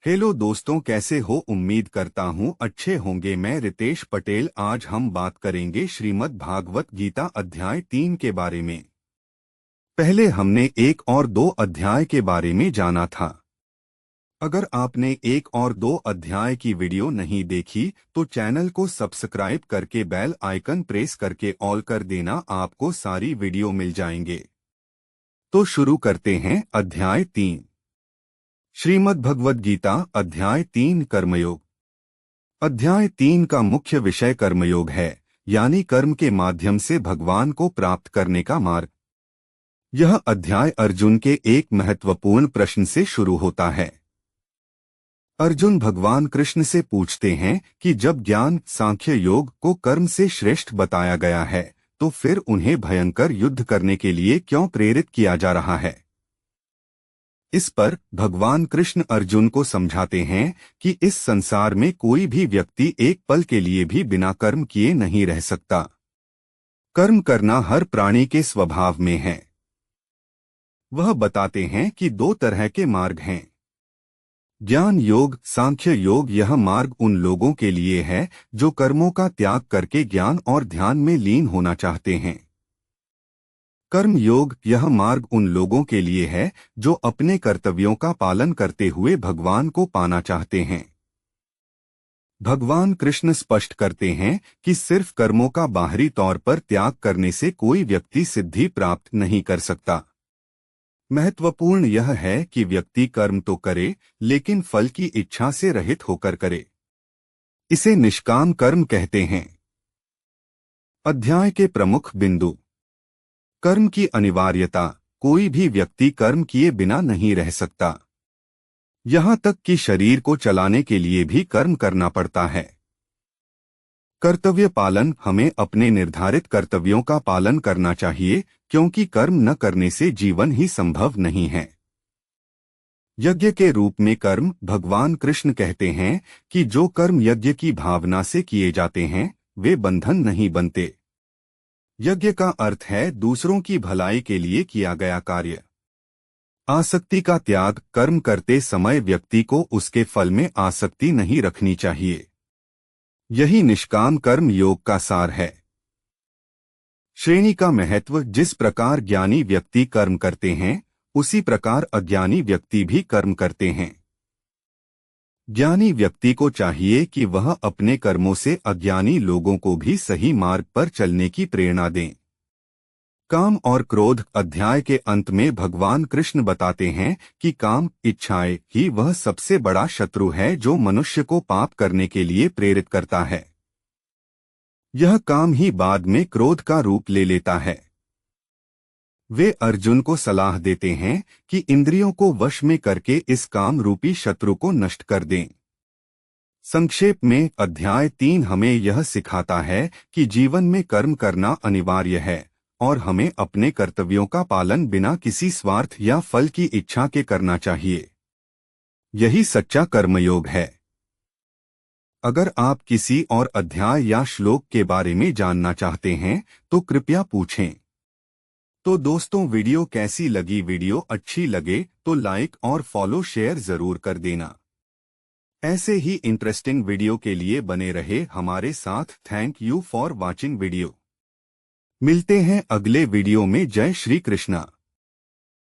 Hello दोस्तों, कैसे हो? उम्मीद करता हूँ अच्छे होंगे। मैं रितेश पटेल। आज हम बात करेंगे श्रीमद् भागवत गीता अध्याय 3 के बारे में। पहले हमने 1 और 2 अध्याय के बारे में जाना था। अगर आपने 1 और 2 अध्याय की वीडियो नहीं देखी तो चैनल को सब्सक्राइब करके बेल आइकन प्रेस करके ऑल कर देना, आपको सारी वीडियो मिल जाएंगे। तो शुरू करते हैं अध्याय 3। श्रीमद् भगवद गीता अध्याय 3 कर्मयोग। अध्याय 3 का मुख्य विषय कर्मयोग है, यानी कर्म के माध्यम से भगवान को प्राप्त करने का मार्ग। यह अध्याय अर्जुन के एक महत्वपूर्ण प्रश्न से शुरू होता है। अर्जुन भगवान कृष्ण से पूछते हैं कि जब ज्ञान सांख्य योग को कर्म से श्रेष्ठ बताया गया है तो फिर उन्हें भयंकर युद्ध करने के लिए क्यों प्रेरित किया जा रहा है। इस पर भगवान कृष्ण अर्जुन को समझाते हैं कि इस संसार में कोई भी व्यक्ति एक पल के लिए भी बिना कर्म किए नहीं रह सकता। कर्म करना हर प्राणी के स्वभाव में है। वह बताते हैं कि 2 तरह के मार्ग हैं। ज्ञान योग, सांख्य योग। यह मार्ग उन लोगों के लिए है जो कर्मों का त्याग करके ज्ञान और ध्यान में लीन होना चाहते हैं। कर्म योग, यह मार्ग उन लोगों के लिए है जो अपने कर्तव्यों का पालन करते हुए भगवान को पाना चाहते हैं। भगवान कृष्ण स्पष्ट करते हैं कि सिर्फ कर्मों का बाहरी तौर पर त्याग करने से कोई व्यक्ति सिद्धि प्राप्त नहीं कर सकता। महत्वपूर्ण यह है कि व्यक्ति कर्म तो करे, लेकिन फल की इच्छा से रहित होकर करे। इसे निष्काम कर्म कहते हैं। अध्याय के प्रमुख बिंदु। कर्म की अनिवार्यता। कोई भी व्यक्ति कर्म किए बिना नहीं रह सकता। यहाँ तक कि शरीर को चलाने के लिए भी कर्म करना पड़ता है। कर्तव्य पालन। हमें अपने निर्धारित कर्तव्यों का पालन करना चाहिए, क्योंकि कर्म न करने से जीवन ही संभव नहीं है। यज्ञ के रूप में कर्म। भगवान कृष्ण कहते हैं कि जो कर्म यज्ञ की भावना से किए जाते हैं वे बंधन नहीं बनते। यज्ञ का अर्थ है दूसरों की भलाई के लिए किया गया कार्य। आसक्ति का त्याग। कर्म करते समय व्यक्ति को उसके फल में आसक्ति नहीं रखनी चाहिए। यही निष्काम कर्म योग का सार है। श्रेणी का महत्व। जिस प्रकार ज्ञानी व्यक्ति कर्म करते हैं उसी प्रकार अज्ञानी व्यक्ति भी कर्म करते हैं। ज्ञानी व्यक्ति को चाहिए कि वह अपने कर्मों से अज्ञानी लोगों को भी सही मार्ग पर चलने की प्रेरणा दें। काम और क्रोध। अध्याय के अंत में भगवान कृष्ण बताते हैं कि काम, इच्छाएं ही वह सबसे बड़ा शत्रु है जो मनुष्य को पाप करने के लिए प्रेरित करता है। यह काम ही बाद में क्रोध का रूप ले लेता है। वे अर्जुन को सलाह देते हैं कि इंद्रियों को वश में करके इस काम रूपी शत्रु को नष्ट कर दें। संक्षेप में अध्याय 3 हमें यह सिखाता है कि जीवन में कर्म करना अनिवार्य है और हमें अपने कर्तव्यों का पालन बिना किसी स्वार्थ या फल की इच्छा के करना चाहिए। यही सच्चा कर्मयोग है। अगर आप किसी और अध्याय या श्लोक के बारे में जानना चाहते हैं तो कृपया पूछें। तो दोस्तों, वीडियो कैसी लगी? वीडियो अच्छी लगे तो लाइक और फॉलो शेयर जरूर कर देना। ऐसे ही इंटरेस्टिंग वीडियो के लिए बने रहे हमारे साथ। Thank you for watching video. मिलते हैं अगले वीडियो में। जय श्री कृष्णा।